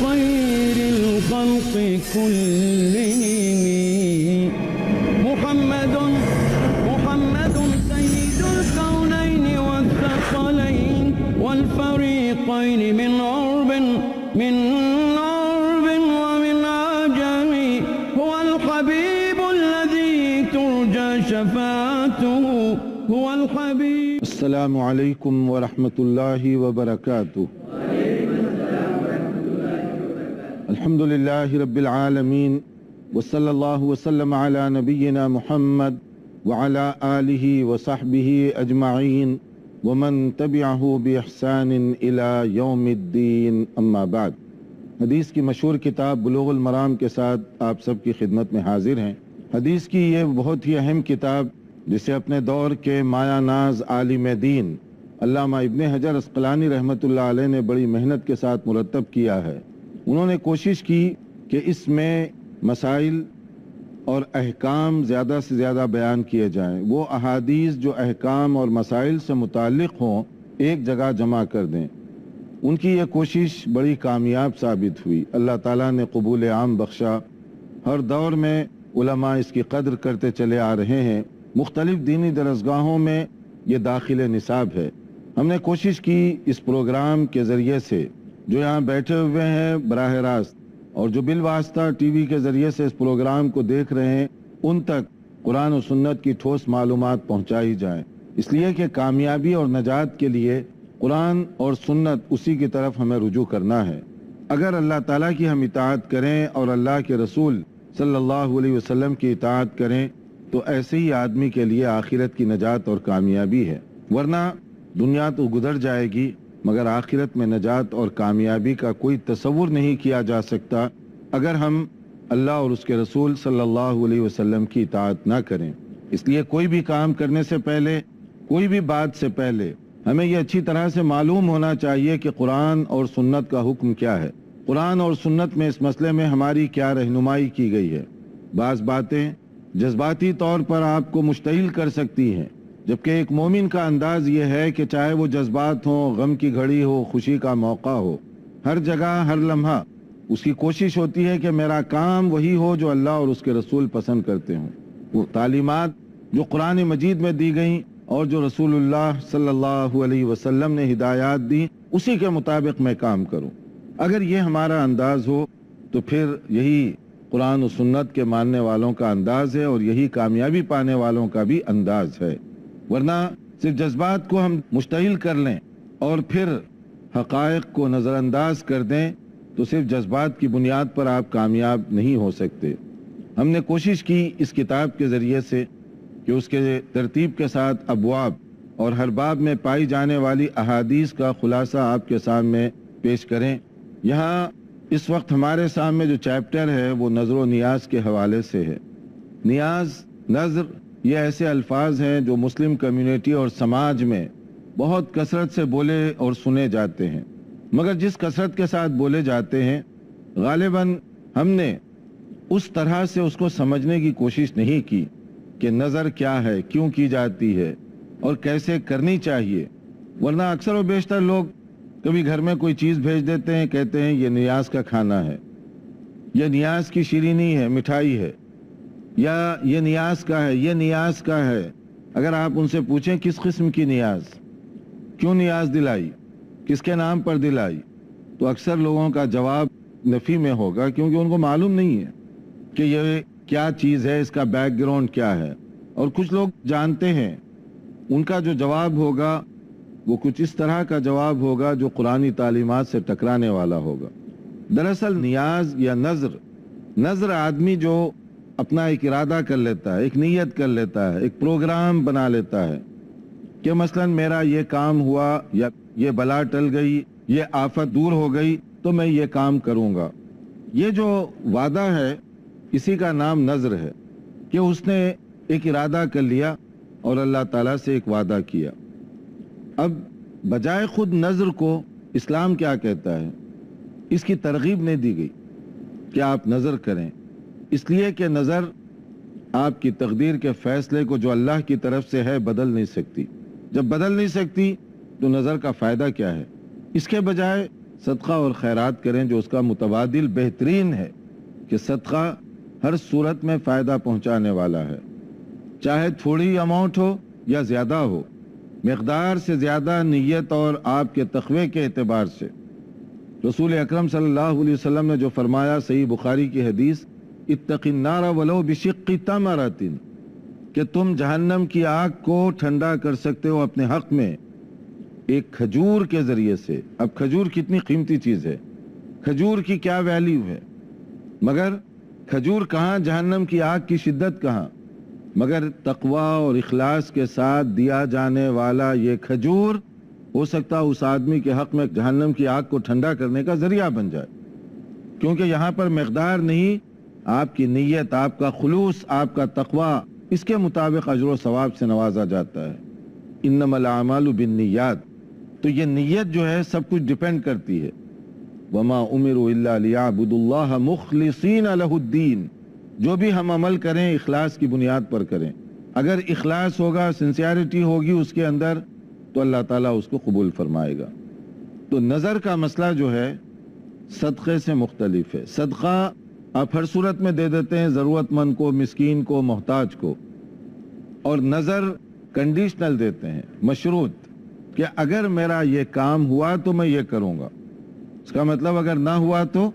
خير الخلق كلهم محمد سيد الكونين والثقلين والفريقين من عرب ومن عجم هو الحبيب الذي ترجى شفاعته هو الحبيب. السلام علیکم ورحمۃ اللہ وبرکاتہ. الحمد للہ رب العالمین وصلی اللہ وسلم علی نبینا محمد وعلی آلہ وصحبہ اجمعین ومن تبعہ باحسان الی یوم الدین. اما بعد. حدیث کی مشہور کتاب بلوغ المرام کے ساتھ آپ سب کی خدمت میں حاضر ہیں. حدیث کی یہ بہت ہی اہم کتاب جسے اپنے دور کے مایہ ناز عالم دین علامہ ابن حجر عسقلانی رحمۃ اللہ علیہ نے بڑی محنت کے ساتھ مرتب کیا ہے. انہوں نے کوشش کی کہ اس میں مسائل اور احکام زیادہ سے زیادہ بیان کیے جائیں. وہ احادیث جو احکام اور مسائل سے متعلق ہوں ایک جگہ جمع کر دیں. ان کی یہ کوشش بڑی کامیاب ثابت ہوئی. اللہ تعالیٰ نے قبول عام بخشا. ہر دور میں علماء اس کی قدر کرتے چلے آ رہے ہیں. مختلف دینی درسگاہوں میں یہ داخل نصاب ہے. ہم نے کوشش کی اس پروگرام کے ذریعے سے جو یہاں بیٹھے ہوئے ہیں براہ راست اور جو بالواسطہ ٹی وی کے ذریعے سے اس پروگرام کو دیکھ رہے ہیں ان تک قرآن و سنت کی ٹھوس معلومات پہنچائی جائیں. اس لیے کہ کامیابی اور نجات کے لیے قرآن اور سنت اسی کی طرف ہمیں رجوع کرنا ہے. اگر اللہ تعالیٰ کی ہم اطاعت کریں اور اللہ کے رسول صلی اللہ علیہ وسلم کی اطاعت کریں تو ایسے ہی آدمی کے لیے آخرت کی نجات اور کامیابی ہے. ورنہ دنیا تو گزر جائے گی مگر آخرت میں نجات اور کامیابی کا کوئی تصور نہیں کیا جا سکتا اگر ہم اللہ اور اس کے رسول صلی اللہ علیہ وسلم کی اطاعت نہ کریں. اس لیے کوئی بھی کام کرنے سے پہلے کوئی بھی بات سے پہلے ہمیں یہ اچھی طرح سے معلوم ہونا چاہیے کہ قرآن اور سنت کا حکم کیا ہے. قرآن اور سنت میں اس مسئلے میں ہماری کیا رہنمائی کی گئی ہے. بعض باتیں جذباتی طور پر آپ کو مشتعل کر سکتی ہیں جبکہ ایک مومن کا انداز یہ ہے کہ چاہے وہ جذبات ہوں، غم کی گھڑی ہو، خوشی کا موقع ہو، ہر جگہ ہر لمحہ اس کی کوشش ہوتی ہے کہ میرا کام وہی ہو جو اللہ اور اس کے رسول پسند کرتے ہوں. وہ تعلیمات جو قرآن مجید میں دی گئیں اور جو رسول اللہ صلی اللہ علیہ وسلم نے ہدایات دی اسی کے مطابق میں کام کروں. اگر یہ ہمارا انداز ہو تو پھر یہی قرآن و سنت کے ماننے والوں کا انداز ہے اور یہی کامیابی پانے والوں کا بھی انداز ہے. ورنہ صرف جذبات کو ہم مشتعل کر لیں اور پھر حقائق کو نظر انداز کر دیں تو صرف جذبات کی بنیاد پر آپ کامیاب نہیں ہو سکتے. ہم نے کوشش کی اس کتاب کے ذریعے سے کہ اس کے ترتیب کے ساتھ ابواب اور ہر باب میں پائی جانے والی احادیث کا خلاصہ آپ کے سامنے پیش کریں. یہاں اس وقت ہمارے سامنے جو چیپٹر ہے وہ نظر و نیاز کے حوالے سے ہے. نیاز، نظر یہ ایسے الفاظ ہیں جو مسلم کمیونٹی اور سماج میں بہت کثرت سے بولے اور سنے جاتے ہیں مگر جس کثرت کے ساتھ بولے جاتے ہیں غالباً ہم نے اس طرح سے اس کو سمجھنے کی کوشش نہیں کی کہ نظر کیا ہے، کیوں کی جاتی ہے اور کیسے کرنی چاہیے. ورنہ اکثر و بیشتر لوگ کبھی گھر میں کوئی چیز بھیج دیتے ہیں، کہتے ہیں یہ نیاز کا کھانا ہے، یہ نیاز کی شیرینی ہے، مٹھائی ہے، یا یہ نیاز کا ہے، یہ نیاز کا ہے. اگر آپ ان سے پوچھیں کس قسم کی نیاز، کیوں نیاز دلائی، کس کے نام پر دلائی، تو اکثر لوگوں کا جواب نفی میں ہوگا کیونکہ ان کو معلوم نہیں ہے کہ یہ کیا چیز ہے، اس کا بیک گراؤنڈ کیا ہے. اور کچھ لوگ جانتے ہیں، ان کا جو جواب ہوگا وہ کچھ اس طرح کا جواب ہوگا جو قرآنی تعلیمات سے ٹکرانے والا ہوگا. دراصل نیاز یا نظر آدمی جو اپنا ایک ارادہ کر لیتا ہے، ایک نیت کر لیتا ہے، ایک پروگرام بنا لیتا ہے کہ مثلا میرا یہ کام ہوا یا یہ بلا ٹل گئی، یہ آفت دور ہو گئی تو میں یہ کام کروں گا. یہ جو وعدہ ہے اسی کا نام نظر ہے کہ اس نے ایک ارادہ کر لیا اور اللہ تعالیٰ سے ایک وعدہ کیا. اب بجائے خود نظر کو اسلام کیا کہتا ہے، اس کی ترغیب نہیں دی گئی کہ آپ نظر کریں، اس لیے کہ نظر آپ کی تقدیر کے فیصلے کو جو اللہ کی طرف سے ہے بدل نہیں سکتی. جب بدل نہیں سکتی تو نظر کا فائدہ کیا ہے؟ اس کے بجائے صدقہ اور خیرات کریں جو اس کا متبادل بہترین ہے کہ صدقہ ہر صورت میں فائدہ پہنچانے والا ہے، چاہے تھوڑی اماؤنٹ ہو یا زیادہ ہو، مقدار سے زیادہ نیت اور آپ کے تقوی کے اعتبار سے۔ رسول اکرم صلی اللہ علیہ وسلم نے جو فرمایا، صحیح بخاری کی حدیث، اتق النار ولو بشق تمرۃ، کہ تم جہنم کی آگ کو ٹھنڈا کر سکتے ہو اپنے حق میں ایک کھجور کے ذریعے سے۔ اب کھجور کتنی قیمتی چیز ہے، کھجور کی کیا ویلیو ہے، مگر کھجور کہاں، جہنم کی آگ کی شدت کہاں، مگر تقوی اور اخلاص کے ساتھ دیا جانے والا یہ کھجور ہو سکتا اس آدمی کے حق میں جہنم کی آگ کو ٹھنڈا کرنے کا ذریعہ بن جائے، کیونکہ یہاں پر مقدار نہیں، آپ کی نیت، آپ کا خلوص، آپ کا تقوی، اس کے مطابق اجر و ثواب سے نوازا جاتا ہے۔ انما الاعمال بالنیات، تو یہ نیت جو ہے سب کچھ ڈیپینڈ کرتی ہے۔ وما امروا الا ليعبدوا الله مخلصین له الدین، جو بھی ہم عمل کریں اخلاص کی بنیاد پر کریں، اگر اخلاص ہوگا، سنسیئرٹی ہوگی اس کے اندر، تو اللہ تعالیٰ اس کو قبول فرمائے گا۔ تو نظر کا مسئلہ جو ہے صدقے سے مختلف ہے۔ صدقہ آپ ہر صورت میں دے دیتے ہیں، ضرورت مند کو، مسکین کو، محتاج کو، اور نظر کنڈیشنل دیتے ہیں، مشروط، کہ اگر میرا یہ کام ہوا تو میں یہ کروں گا۔ اس کا مطلب اگر نہ ہوا تو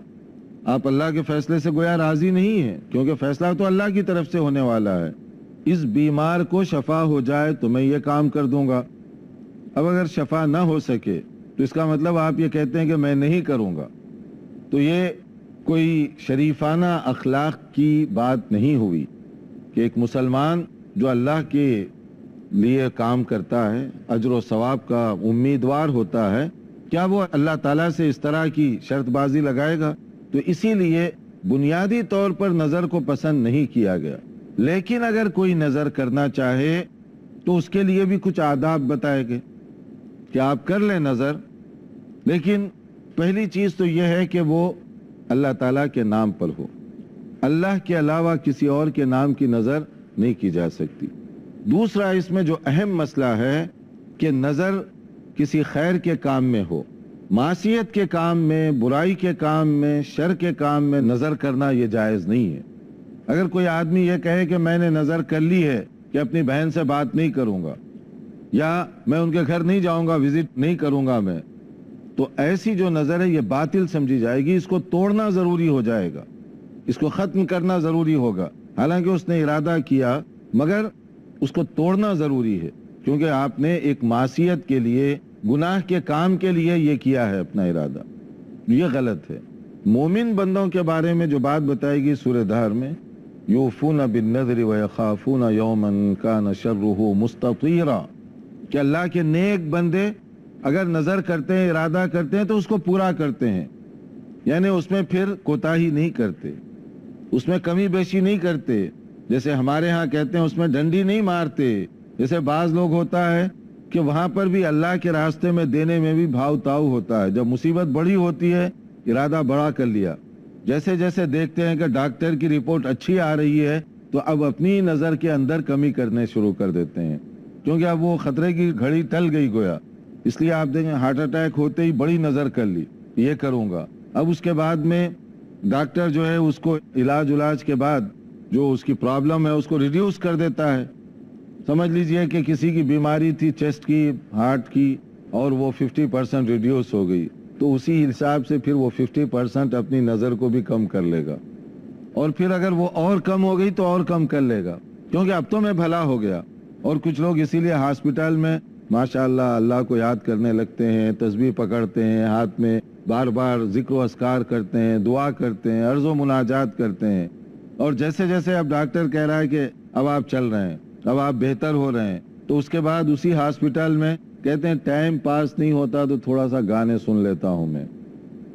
آپ اللہ کے فیصلے سے گویا راضی نہیں ہیں، کیونکہ فیصلہ تو اللہ کی طرف سے ہونے والا ہے۔ اس بیمار کو شفا ہو جائے تو میں یہ کام کر دوں گا۔ اب اگر شفا نہ ہو سکے تو اس کا مطلب آپ یہ کہتے ہیں کہ میں نہیں کروں گا، تو یہ کوئی شریفانہ اخلاق کی بات نہیں ہوئی کہ ایک مسلمان جو اللہ کے لیے کام کرتا ہے، اجر و ثواب کا امیدوار ہوتا ہے، کیا وہ اللہ تعالیٰ سے اس طرح کی شرط بازی لگائے گا؟ تو اسی لیے بنیادی طور پر نظر کو پسند نہیں کیا گیا، لیکن اگر کوئی نظر کرنا چاہے تو اس کے لیے بھی کچھ آداب بتائے گئے کہ آپ کر لیں نظر، لیکن پہلی چیز تو یہ ہے کہ وہ اللہ تعالیٰ کے نام پر ہو، اللہ کے علاوہ کسی اور کے نام کی نظر نہیں کی جا سکتی۔ دوسرا اس میں جو اہم مسئلہ ہے کہ نظر کسی خیر کے کام میں ہو، معصیت کے کام میں، برائی کے کام میں، شر کے کام میں نظر کرنا یہ جائز نہیں ہے۔ اگر کوئی آدمی یہ کہے کہ میں نے نظر کر لی ہے کہ اپنی بہن سے بات نہیں کروں گا، یا میں ان کے گھر نہیں جاؤں گا، وزٹ نہیں کروں گا میں، تو ایسی جو نظر ہے یہ باطل سمجھی جائے گی، اس کو توڑنا ضروری ہو جائے گا، اس کو ختم کرنا ضروری ہوگا۔ حالانکہ اس نے ارادہ کیا مگر اس کو توڑنا ضروری ہے، کیونکہ آپ نے ایک معصیت کے لیے، گناہ کے کام کے لیے یہ کیا ہے اپنا ارادہ، یہ غلط ہے۔ مومن بندوں کے بارے میں جو بات بتائے گی سورہ دہر میں، یوفون بالنذر ویخافون یوما کان شرہ مستطیرا، کہ اللہ کے نیک بندے اگر نظر کرتے ہیں، ارادہ کرتے ہیں تو اس کو پورا کرتے ہیں، یعنی اس میں پھر کوتاہی نہیں کرتے، اس میں کمی بیشی نہیں کرتے، جیسے ہمارے ہاں کہتے ہیں اس میں ڈنڈی نہیں مارتے، جیسے بعض لوگ ہوتا ہے کہ وہاں پر بھی اللہ کے راستے میں دینے میں بھی بھاؤ تاؤ ہوتا ہے، جب مصیبت بڑی ہوتی ہے ارادہ بڑا کر لیا، جیسے جیسے دیکھتے ہیں کہ ڈاکٹر کی رپورٹ اچھی آ رہی ہے تو اب اپنی نظر کے اندر کمی کرنے شروع کر دیتے ہیں، کیونکہ اب وہ خطرے کی گھڑی ٹل گئی گویا، اس لیے آپ دیکھیں ہارٹ اٹیک ہوتے ہی بڑی نظر کر لی، یہ کروں گا۔ اب اس کے بعد میں ڈاکٹر جو ہے اس کو علاج کے بعد جو اس کی پرابلم ہے اس کو ریڈیوس کر دیتا ہے۔ سمجھ لیجئے کہ کسی کی بیماری تھی چیسٹ کی، ہارٹ کی، اور وہ 50% ریڈیوس ہو گئی، تو اسی حساب سے پھر وہ 50% اپنی نظر کو بھی کم کر لے گا، اور پھر اگر وہ اور کم ہو گئی تو اور کم کر لے گا، کیونکہ اب تو میں بھلا ہو گیا۔ اور کچھ لوگ اسی لیے ہاسپٹل میں ماشاءاللہ اللہ کو یاد کرنے لگتے ہیں، تسبیح پکڑتے ہیں ہاتھ میں، بار بار ذکر و اذکار کرتے ہیں، دعا کرتے ہیں، عرض و مناجات کرتے ہیں، اور جیسے جیسے اب ڈاکٹر کہہ رہا ہے کہ اب آپ چل رہے ہیں، اب آپ بہتر ہو رہے ہیں، تو اس کے بعد اسی ہاسپٹل میں کہتے ہیں ٹائم پاس نہیں ہوتا تو تھوڑا سا گانے سن لیتا ہوں میں۔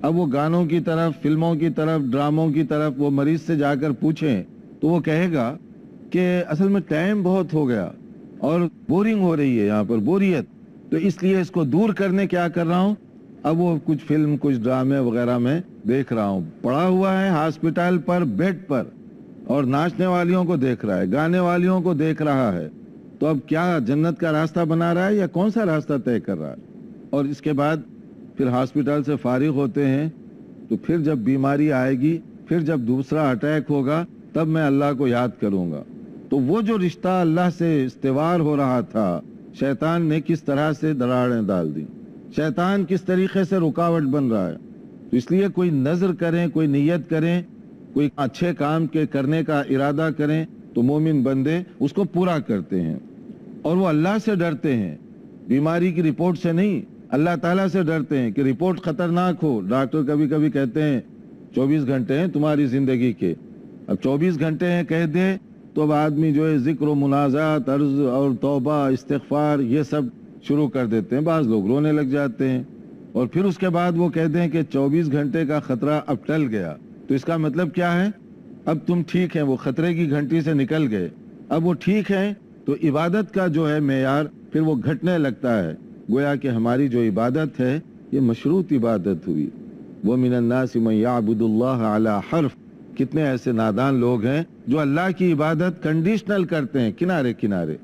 اب وہ گانوں کی طرف، فلموں کی طرف، ڈراموں کی طرف وہ مریض سے جا کر پوچھیں تو وہ کہے گا کہ اصل میں ٹائم بہت ہو گیا اور بورنگ ہو رہی ہے یہاں پر، بوریت، تو اس لیے اس کو دور کرنے کیا کر رہا ہوں، اب وہ کچھ فلم، کچھ ڈرامے وغیرہ میں دیکھ رہا ہوں، پڑا ہوا ہے ہاسپٹل پر بیڈ پر، اور ناچنے والیوں کو دیکھ رہا ہے، گانے والیوں کو دیکھ رہا ہے، تو اب کیا جنت کا راستہ بنا رہا ہے یا کون سا راستہ طے کر رہا ہے؟ اور اس کے بعد پھر ہاسپٹل سے فارغ ہوتے ہیں تو پھر جب بیماری آئے گی، پھر جب دوسرا اٹیک ہوگا، تب میں اللہ کو یاد کروں گا۔ تو وہ جو رشتہ اللہ سے استوار ہو رہا تھا، شیطان نے کس طرح سے دراڑیں ڈال دی، شیطان کس طریقے سے رکاوٹ بن رہا ہے۔ تو اس لیے کوئی نظر کریں، کوئی نیت کریں، کوئی اچھے کام کے کرنے کا ارادہ کریں تو مومن بندے اس کو پورا کرتے ہیں، اور وہ اللہ سے ڈرتے ہیں، بیماری کی رپورٹ سے نہیں، اللہ تعالیٰ سے ڈرتے ہیں کہ رپورٹ خطرناک ہو۔ ڈاکٹر کبھی کبھی کہتے ہیں 24 گھنٹے ہیں تمہاری زندگی کے، اب 24 گھنٹے ہیں کہہ دے تو اب آدمی جو ہے ذکر و مناجات، عرض اور توبہ، استغفار یہ سب شروع کر دیتے ہیں، بعض لوگ رونے لگ جاتے ہیں، اور پھر اس کے بعد وہ کہتے ہیں کہ 24 گھنٹے کا خطرہ اب ٹل گیا، تو اس کا مطلب کیا ہے؟ اب تم ٹھیک ہیں، وہ خطرے کی گھنٹی سے نکل گئے، اب وہ ٹھیک ہیں، تو عبادت کا جو ہے معیار پھر وہ گھٹنے لگتا ہے، گویا کہ ہماری جو عبادت ہے یہ مشروط عبادت ہوئی۔ وَمِنَ النَّاسِ مَن يَعْبُدُ اللَّهَ عَلَى حَرْفٍ، کتنے ایسے نادان لوگ ہیں جو اللہ کی عبادت کنڈیشنل کرتے ہیں، کنارے کنارے،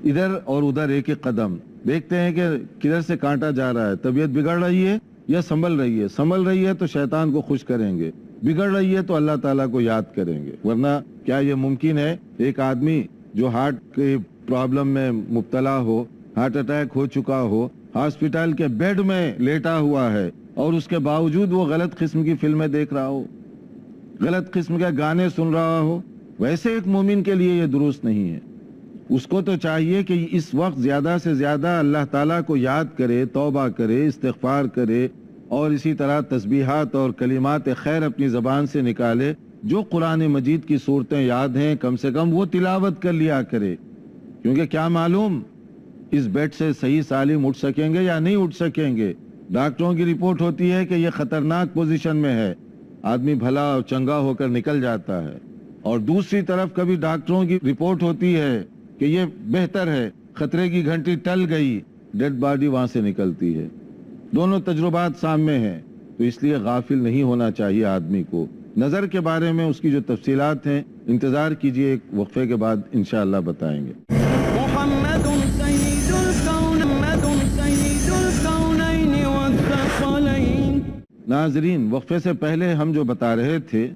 ادھر اور ادھر ایک ایک قدم، دیکھتے ہیں کہ کدھر سے کانٹا جا رہا ہے، طبیعت بگڑ رہی ہے یا سنبھل رہی ہے، سنبھل رہی ہے تو شیطان کو خوش کریں گے، بگڑ رہی ہے تو اللہ تعالیٰ کو یاد کریں گے۔ ورنہ کیا یہ ممکن ہے ایک آدمی جو ہارٹ کی پرابلم میں مبتلا ہو، ہارٹ اٹیک ہو چکا ہو، ہاسپٹل کے بیڈ میں لیٹا ہوا ہے، اور اس کے باوجود وہ غلط قسم کی فلمیں دیکھ رہا ہو، غلط قسم کے گانے سن رہا ہو؟ ویسے ایک مومن کے لیے یہ درست نہیں ہے۔ اس کو تو چاہیے کہ اس وقت زیادہ سے زیادہ اللہ تعالیٰ کو یاد کرے، توبہ کرے، استغفار کرے، اور اسی طرح تسبیحات اور کلمات خیر اپنی زبان سے نکالے، جو قرآن مجید کی صورتیں یاد ہیں کم سے کم وہ تلاوت کر لیا کرے، کیونکہ کیا معلوم اس بیڈ سے صحیح سالم اٹھ سکیں گے یا نہیں اٹھ سکیں گے۔ ڈاکٹروں کی رپورٹ ہوتی ہے کہ یہ خطرناک پوزیشن میں ہے، آدمی بھلا اور چنگا ہو کر نکل جاتا ہے، اور دوسری طرف کبھی ڈاکٹروں کی رپورٹ ہوتی ہے کہ یہ بہتر ہے، خطرے کی گھنٹی ٹل گئی، ڈیڈ باڈی وہاں سے نکلتی ہے۔ دونوں تجربات سامنے ہیں، تو اس لیے غافل نہیں ہونا چاہیے آدمی کو۔ نظر کے بارے میں اس کی جو تفصیلات ہیں انتظار کیجئے، ایک وقفے کے بعد انشاءاللہ بتائیں گے۔ محمد سید الکون، محمد سید الکونین والثقلین۔ ناظرین، وقفے سے پہلے ہم جو بتا رہے تھے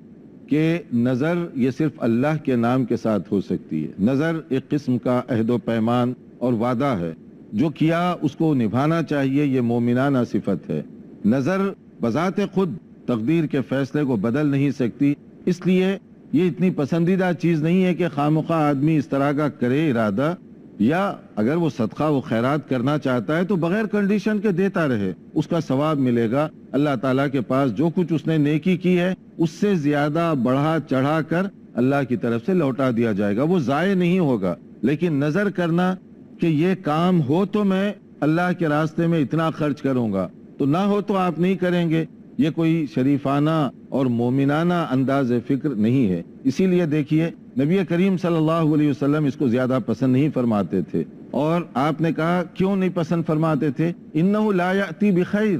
کہ نظر یہ صرف اللہ کے نام کے ساتھ ہو سکتی ہے۔ نظر ایک قسم کا عہد و پیمان اور وعدہ ہے، جو کیا اس کو نبھانا چاہیے، یہ مومنانہ صفت ہے۔ نظر بذات خود تقدیر کے فیصلے کو بدل نہیں سکتی، اس لیے یہ اتنی پسندیدہ چیز نہیں ہے کہ خواہ آدمی اس طرح کا کرے ارادہ، یا اگر وہ صدقہ و خیرات کرنا چاہتا ہے تو بغیر کنڈیشن کے دیتا رہے، اس کا ثواب ملے گا اللہ تعالیٰ کے پاس۔ جو کچھ اس نے نیکی کی ہے اس سے زیادہ بڑھا چڑھا کر اللہ کی طرف سے لوٹا دیا جائے گا، وہ ضائع نہیں ہوگا۔ لیکن نظر کرنا کہ یہ کام ہو تو میں اللہ کے راستے میں اتنا خرچ کروں گا، تو نہ ہو تو آپ نہیں کریں گے، یہ کوئی شریفانہ اور مومنانہ انداز فکر نہیں ہے۔ اسی لیے دیکھیے نبی کریم صلی اللہ علیہ وسلم اس کو زیادہ پسند نہیں فرماتے تھے، اور آپ نے کہا کیوں نہیں پسند فرماتے تھے؟ انہ لا یأتی بخیر،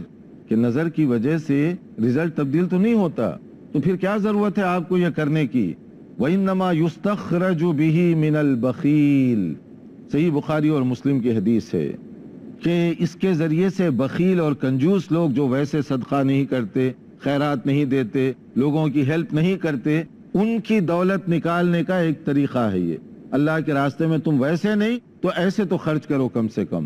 کہ نظر کی وجہ سے رزلٹ تبدیل تو نہیں ہوتا، تو پھر کیا ضرورت ہے آپ کو یہ کرنے کی؟ وَإِنَّمَا يُسْتَخْرَجُ بِهِ مِنَ الْبَخِيلِ، صحیح بخاری اور مسلم کی حدیث ہے کہ اس کے ذریعے سے بخیل اور کنجوس لوگ جو ویسے صدقہ نہیں کرتے، خیرات نہیں دیتے، لوگوں کی ہیلپ نہیں کرتے، ان کی دولت نکالنے کا ایک طریقہ ہے یہ۔ اللہ کے راستے میں تم ویسے نہیں تو ایسے تو خرچ کرو کم سے کم،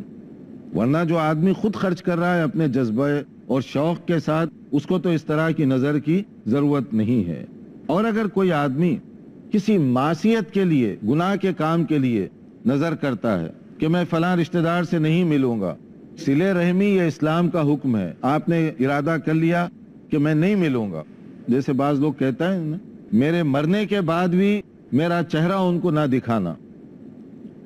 ورنہ جو آدمی خود خرچ کر رہا ہے اپنے جذبے اور شوق کے ساتھ، اس کو تو اس طرح کی نظر کی ضرورت نہیں ہے۔ اور اگر کوئی آدمی کسی معصیت کے لیے، گناہ کے کام کے لیے نظر کرتا ہے کہ میں فلاں رشتہ دار سے نہیں ملوں گا، صلہ رحمی یہ اسلام کا حکم ہے، آپ نے ارادہ کر لیا کہ میں نہیں ملوں گا، جیسے بعض لوگ کہتا ہے نا میرے مرنے کے بعد بھی میرا چہرہ ان کو نہ دکھانا،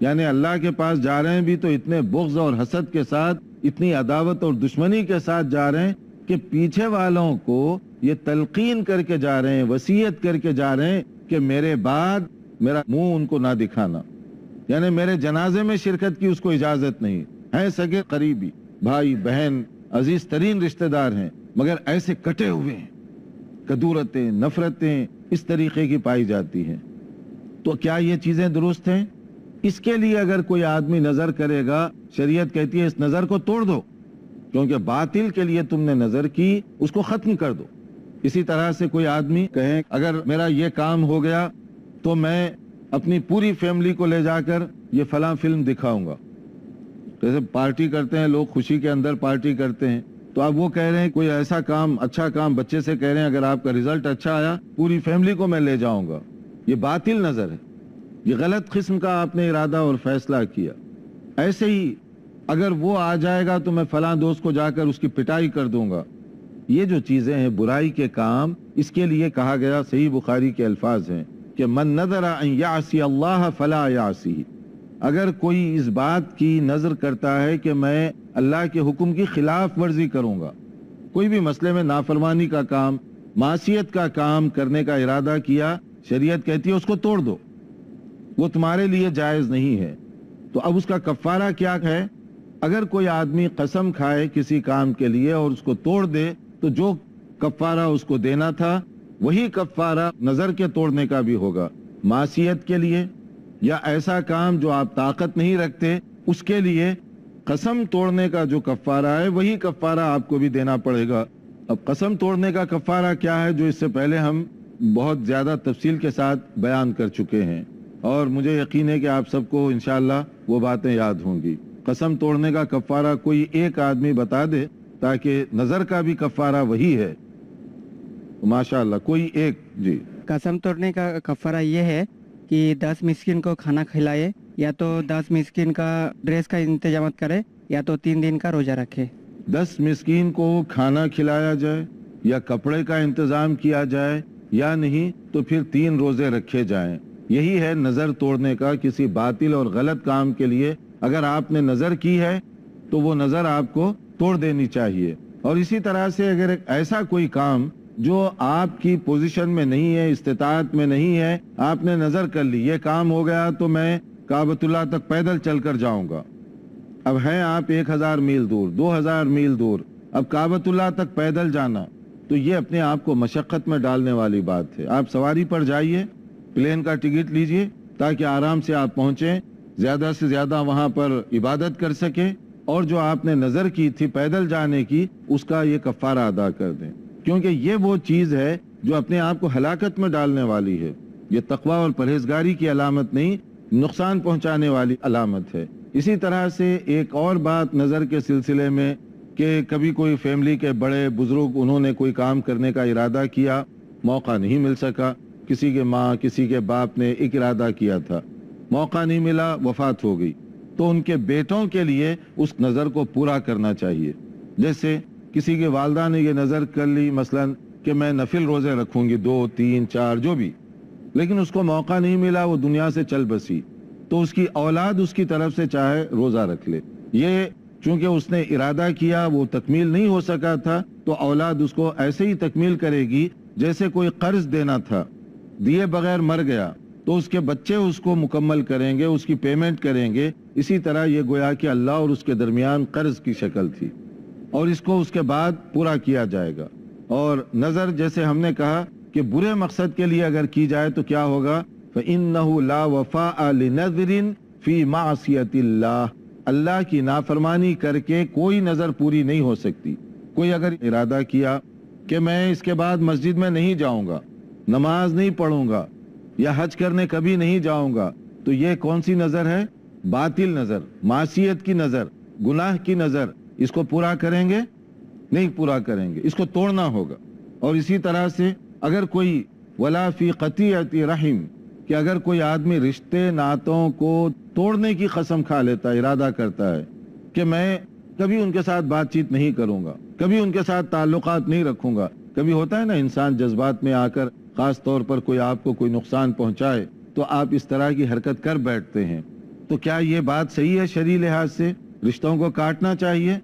یعنی اللہ کے پاس جا رہے ہیں بھی تو اتنے بغض اور حسد کے ساتھ، اتنی عداوت اور دشمنی کے ساتھ جا رہے ہیں کہ پیچھے والوں کو یہ تلقین کر کے جا رہے ہیں، وصیت کر کے جا رہے ہیں کہ میرے بعد میرا منہ ان کو نہ دکھانا، یعنی میرے جنازے میں شرکت کی اس کو اجازت نہیں ہے۔ سگے قریبی بھائی بہن عزیز ترین رشتہ دار ہیں، مگر ایسے کٹے ہوئے ہیں، کدورتیں نفرتیں اس طریقے کی پائی جاتی ہیں، تو کیا یہ چیزیں درست ہیں؟ اس کے لیے اگر کوئی آدمی نظر کرے گا، شریعت کہتی ہے اس نظر کو توڑ دو، کیونکہ باطل کے لیے تم نے نظر کی، اس کو ختم کر دو۔ اسی طرح سے کوئی آدمی کہے اگر میرا یہ کام ہو گیا تو میں اپنی پوری فیملی کو لے جا کر یہ فلاں فلم دکھاؤں گا، جیسے پارٹی کرتے ہیں لوگ، خوشی کے اندر پارٹی کرتے ہیں، تو آپ وہ کہہ رہے ہیں کوئی ایسا کام، اچھا کام بچے سے کہہ رہے ہیں اگر آپ کا رزلٹ اچھا آیا پوری فیملی کو میں لے جاؤں گا، یہ باطل نظر ہے، یہ غلط قسم کا آپ نے ارادہ اور فیصلہ کیا۔ ایسے ہی اگر وہ آ جائے گا تو میں فلاں دوست کو جا کر اس کی پٹائی کر دوں گا، یہ جو چیزیں ہیں برائی کے کام، اس کے لیے کہا گیا، صحیح بخاری کے الفاظ ہیں کہ من نذر ان یعصی اللہ فلا یعصی، اگر کوئی اس بات کی نظر کرتا ہے کہ میں اللہ کے حکم کی خلاف ورزی کروں گا، کوئی بھی مسئلے میں نافرمانی کا کام، معصیت کا کام کرنے کا ارادہ کیا، شریعت کہتی ہے اس کو توڑ دو، وہ تمہارے لیے جائز نہیں ہے۔ تو اب اس کا کفارہ کیا ہے؟ اگر کوئی آدمی قسم کھائے کسی کام کے لیے اور اس کو توڑ دے تو جو کفارہ اس کو دینا تھا وہی کفارہ نظر کے توڑنے کا بھی ہوگا۔ معصیت کے لیے یا ایسا کام جو آپ طاقت نہیں رکھتے اس کے لیے قسم توڑنے کا جو کفارہ ہے وہی کفارہ آپ کو بھی دینا پڑے گا۔ اب قسم توڑنے کا کفارہ کیا ہے، جو اس سے پہلے ہم بہت زیادہ تفصیل کے ساتھ بیان کر چکے ہیں، اور مجھے یقین ہے کہ آپ سب کو انشاءاللہ وہ باتیں یاد ہوں گی۔ قسم توڑنے کا کفارہ کوئی ایک آدمی بتا دے، تاکہ نظر کا بھی کفارہ وہی ہے۔ ماشاءاللہ کوئی ایک، جی۔ قسم توڑنے کا کفارہ یہ ہے کہ 10 مسکین کو کھانا کھلائے، یا تو 10 مسکین کا ڈریس کا انتظامات کرے، یا تو 3 دن کا روزہ رکھے۔ 10 مسکین کو کھانا کھلایا جائے یا کپڑے کا انتظام کیا جائے، یا نہیں تو پھر 3 روزے رکھے جائیں۔ یہی ہے نظر توڑنے کا۔ کسی باطل اور غلط کام کے لیے اگر آپ نے نظر کی ہے تو وہ نظر آپ کو توڑ دینی چاہیے۔ اور اسی طرح سے اگر ایسا کوئی کام جو آپ کی پوزیشن میں نہیں ہے، استطاعت میں نہیں ہے، آپ نے نظر کر لی یہ کام ہو گیا تو میں کعبۃ اللہ تک پیدل چل کر جاؤں گا، اب ہیں آپ 1000 میل دور، 2000 میل دور، اب کعبۃ اللہ تک پیدل جانا تو یہ اپنے آپ کو مشقت میں ڈالنے والی بات ہے۔ آپ سواری پر جائیے، پلین کا ٹکٹ لیجئے تاکہ آرام سے آپ پہنچیں، زیادہ سے زیادہ وہاں پر عبادت کر سکیں، اور جو آپ نے نظر کی تھی پیدل جانے کی اس کا یہ کفارہ ادا کر دیں، کیونکہ یہ وہ چیز ہے جو اپنے آپ کو ہلاکت میں ڈالنے والی ہے۔ یہ تقوی اور پرہیزگاری کی علامت نہیں، نقصان پہنچانے والی علامت ہے۔ اسی طرح سے ایک اور بات نظر کے سلسلے میں کہ کبھی کوئی فیملی کے بڑے بزرگ انہوں نے کوئی کام کرنے کا ارادہ کیا، موقع نہیں مل سکا، کسی کے ماں کسی کے باپ نے ایک ارادہ کیا تھا، موقع نہیں ملا، وفات ہو گئی، تو ان کے بیٹوں کے لیے اس نظر کو پورا کرنا چاہیے۔ جیسے کسی کے والدہ نے یہ نظر کر لی مثلا کہ میں نفل روزے رکھوں گی 2 3 4 جو بھی، لیکن اس کو موقع نہیں ملا، وہ دنیا سے چل بسی، تو اس کی اولاد اس کی طرف سے چاہے روزہ رکھ لے۔ یہ چونکہ اس نے ارادہ کیا وہ تکمیل نہیں ہو سکا تھا تو اولاد اس کو ایسے ہی تکمیل کرے گی جیسے کوئی قرض دینا تھا، دیے بغیر مر گیا تو اس کے بچے اس کو مکمل کریں گے، اس کی پیمنٹ کریں گے۔ اسی طرح یہ گویا کہ اللہ اور اس کے درمیان قرض کی شکل تھی، اور اس کو اس کے بعد پورا کیا جائے گا۔ اور نظر جیسے ہم نے کہا کہ برے مقصد کے لیے اگر کی جائے تو کیا ہوگا؟ فَإِنَّهُ لَا وَفَاءَ لِنَذْرٍ فِي مَعْصِيَةِ اللَّهِ، اللہ کی نافرمانی کر کے کوئی نظر پوری نہیں ہو سکتی۔ کوئی اگر ارادہ کیا کہ میں اس کے بعد مسجد میں نہیں جاؤں گا، نماز نہیں پڑھوں گا، یا حج کرنے کبھی نہیں جاؤں گا، تو یہ کون سی نظر ہے؟ باطل نظر، معصیت کی نظر، گناہ کی نظر۔ اس کو پورا کریں گے؟ نہیں پورا کریں گے، اس کو توڑنا ہوگا۔ اور اسی طرح سے اگر کوئی ولا فی قطیعۃ رحم، کہ اگر کوئی آدمی رشتے ناتوں کو توڑنے کی قسم کھا لیتا ہے، ارادہ کرتا ہے کہ میں کبھی ان کے ساتھ بات چیت نہیں کروں گا، کبھی ان کے ساتھ تعلقات نہیں رکھوں گا۔ کبھی ہوتا ہے نا انسان جذبات میں آ کر، خاص طور پر کوئی آپ کو کوئی نقصان پہنچائے تو آپ اس طرح کی حرکت کر بیٹھتے ہیں، تو کیا یہ بات صحیح ہے شرعی لحاظ سے؟ رشتوں کو کاٹنا چاہیے؟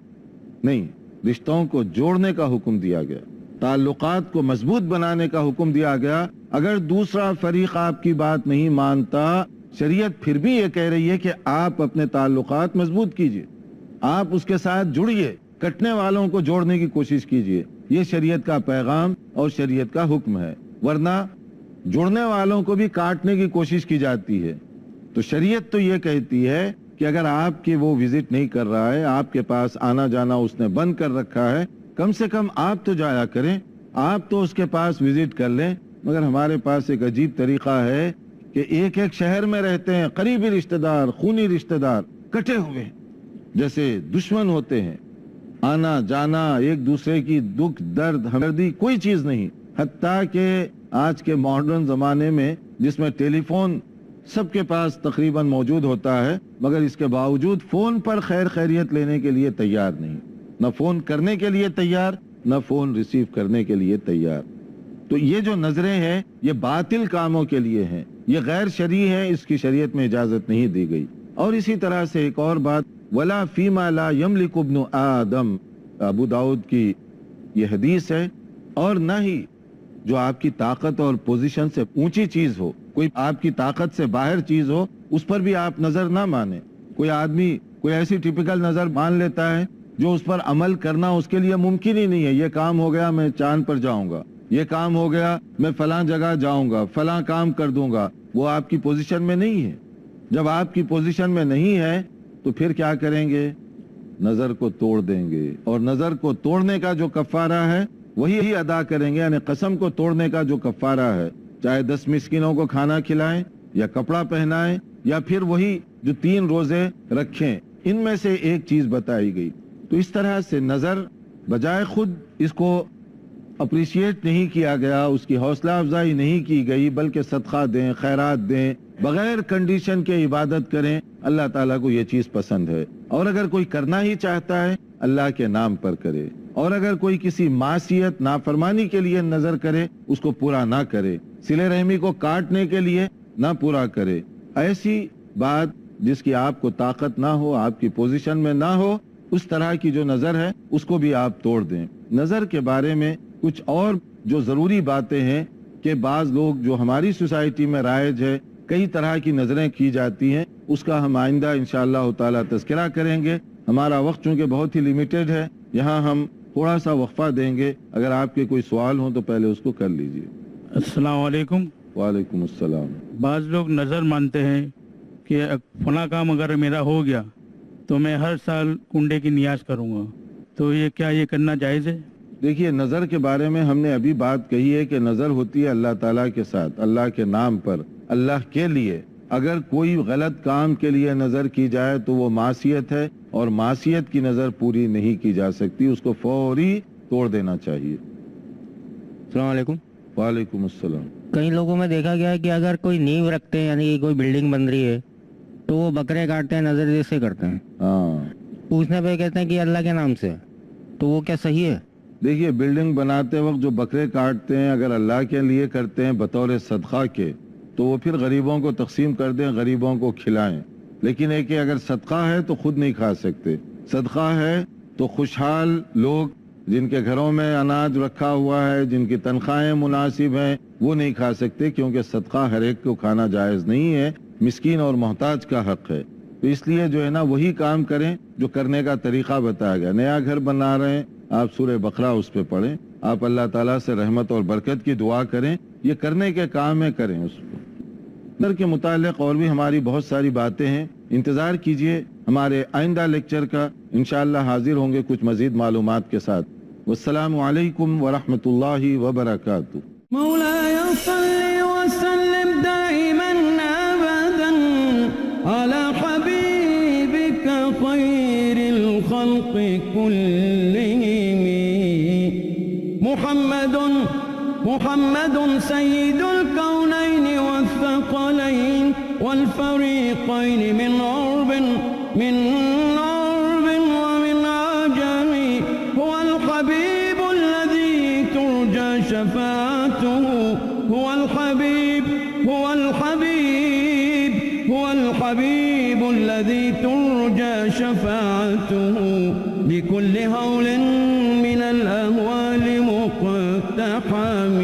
نہیں، رشتوں کو جوڑنے کا حکم دیا گیا، تعلقات کو مضبوط بنانے کا حکم دیا گیا۔ اگر دوسرا فریق آپ کی بات نہیں مانتا، شریعت پھر بھی یہ کہہ رہی ہے کہ آپ اپنے تعلقات مضبوط کیجئے، آپ اس کے ساتھ جڑیے، کٹنے والوں کو جوڑنے کی کوشش کیجئے۔ یہ شریعت کا پیغام اور شریعت کا حکم ہے، ورنہ جڑنے والوں کو بھی کاٹنے کی کوشش کی جاتی ہے۔ تو شریعت تو یہ کہتی ہے کہ اگر آپ کی وہ وزٹ نہیں کر رہا ہے, آپ کے پاس آنا جانا اس نے بند کر رکھا ہے, کم سے کم آپ تو جایا کریں, آپ تو اس کے پاس وزٹ کر لیں. مگر ہمارے پاس ایک عجیب طریقہ ہے کہ ایک ایک شہر میں رہتے ہیں, قریبی رشتہ دار, خونی رشتہ دار کٹے ہوئے جیسے دشمن ہوتے ہیں, آنا جانا ایک دوسرے کی دکھ درد ہمدردی کوئی چیز نہیں. حتیٰ کہ آج کے ماڈرن زمانے میں جس میں ٹیلی فون سب کے پاس تقریباً موجود ہوتا ہے, مگر اس کے باوجود فون پر خیر خیریت لینے کے لیے تیار نہیں, نہ فون کرنے کے لیے تیار, نہ فون ریسیو کرنے کے لیے تیار. تو یہ جو نظریں ہیں یہ باطل کاموں کے لیے ہیں, یہ غیر شرعی ہے, اس کی شریعت میں اجازت نہیں دی گئی. اور اسی طرح سے ایک اور بات, ولا فیما لا یملک ابن آدم, ابو داؤد کی یہ حدیث ہے, اور نہ ہی جو آپ کی طاقت اور پوزیشن سے اونچی چیز ہو, کوئی آپ کی طاقت سے باہر چیز ہو, اس پر بھی آپ نظر نہ مانیں. کوئی آدمی کوئی ایسی ٹپیکل نظر مان لیتا ہے جو اس پر عمل کرنا اس کے لیے ممکن ہی نہیں ہے. یہ کام ہو گیا میں چاند پر جاؤں گا, یہ کام ہو گیا میں فلاں جگہ جاؤں گا, فلاں کام کر دوں گا. وہ آپ کی پوزیشن میں نہیں ہے. جب آپ کی پوزیشن میں نہیں ہے تو پھر کیا کریں گے؟ نظر کو توڑ دیں گے, اور نظر کو توڑنے کا جو کفارہ ہے وہی ادا کریں گے. یعنی قسم کو توڑنے کا جو کفارہ ہے, چاہے 10 مسکینوں کو کھانا کھلائیں یا کپڑا پہنائیں یا پھر وہی جو 3 روزے رکھیں, ان میں سے ایک چیز بتائی گئی. تو اس طرح سے نظر بجائے خود اس کو اپریشیٹ نہیں کیا گیا, اس کی حوصلہ افزائی نہیں کی گئی, بلکہ صدقہ دیں, خیرات دیں, بغیر کنڈیشن کے عبادت کریں. اللہ تعالیٰ کو یہ چیز پسند ہے. اور اگر کوئی کرنا ہی چاہتا ہے اللہ کے نام پر کرے, اور اگر کوئی کسی معصیت نافرمانی کے لیے نظر کرے اس کو پورا نہ کرے, صلہ رحمی کو کاٹنے کے لیے نہ پورا کرے. ایسی بات جس کی آپ کو طاقت نہ ہو, آپ کی پوزیشن میں نہ ہو, اس طرح کی جو نظر ہے اس کو بھی آپ توڑ دیں. نظر کے بارے میں کچھ اور جو ضروری باتیں ہیں کہ بعض لوگ جو ہماری سوسائٹی میں رائج ہے کئی طرح کی نظریں کی جاتی ہیں, اس کا ہم آئندہ انشاءاللہ تعالی تذکرہ کریں گے. ہمارا وقت چونکہ بہت ہی لیمیٹڈ ہے, یہاں ہم تھوڑا سا وقفہ دیں گے. اگر آپ کے کوئی سوال ہوں تو پہلے اس کو کر لیجئے. السلام علیکم. وعلیکم السلام. بعض لوگ نظر مانتے ہیں کہ فلاں کام اگر میرا ہو گیا تو میں ہر سال کنڈے کی نیاز کروں گا, تو یہ کیا یہ کرنا جائز ہے؟ دیکھیے, نظر کے بارے میں ہم نے ابھی بات کہی ہے کہ نظر ہوتی ہے اللہ تعالیٰ کے ساتھ, اللہ کے نام پر, اللہ کے لیے. اگر کوئی غلط کام کے لیے نظر کی جائے تو وہ معصیت ہے, اور معصیت کی نظر پوری نہیں کی جا سکتی, اس کو فوری توڑ دینا چاہیے. السلام علیکم. وعلیکم السلام. کئی لوگوں میں دیکھا گیا ہے کہ اگر کوئی نیو رکھتے ہیں, یعنی کوئی بلڈنگ بن رہی ہے, تو وہ بکرے کاٹتے ہیں, نظر جیسے کرتے ہیں. ہاں, پوچھنے پہ کہتے ہیں کہ اللہ کے نام سے, تو وہ کیا صحیح ہے؟ دیکھیے, بلڈنگ بناتے وقت جو بکرے کاٹتے ہیں اگر اللہ کے لیے کرتے ہیں بطور صدقہ کے, تو وہ پھر غریبوں کو تقسیم کر دیں, غریبوں کو کھلائیں. لیکن ایک کہ اگر صدقہ ہے تو خود نہیں کھا سکتے, صدقہ ہے تو خوشحال لوگ جن کے گھروں میں اناج رکھا ہوا ہے, جن کی تنخواہیں مناسب ہیں, وہ نہیں کھا سکتے, کیونکہ صدقہ ہر ایک کو کھانا جائز نہیں ہے, مسکین اور محتاج کا حق ہے. تو اس لیے جو ہے نا وہی کام کریں جو کرنے کا طریقہ بتایا گیا. نیا گھر بنا رہے ہیں, آپ سورہ بقرہ اس پہ پڑھیں, آپ اللہ تعالیٰ سے رحمت اور برکت کی دعا کریں, یہ کرنے کے کام میں کریں. اس کو نظر کے متعلق اور بھی ہماری بہت ساری باتیں ہیں, انتظار کیجئے ہمارے آئندہ لیکچر کا, انشاءاللہ حاضر ہوں گے کچھ مزید معلومات کے ساتھ. والسلام علیکم ورحمۃ اللہ وبرکاتہ. مولاي صل وسلم دائما ابدا على حبيبك خير الخلق كلهم. محمد سيد الكونين والثقلين والفريقين من عرب ومن عجم. هو الحبيب الذي ترجى شفاعته, هو الحبيب الذي ترجى شفاعته بكل هول من الأهوال مقتحم.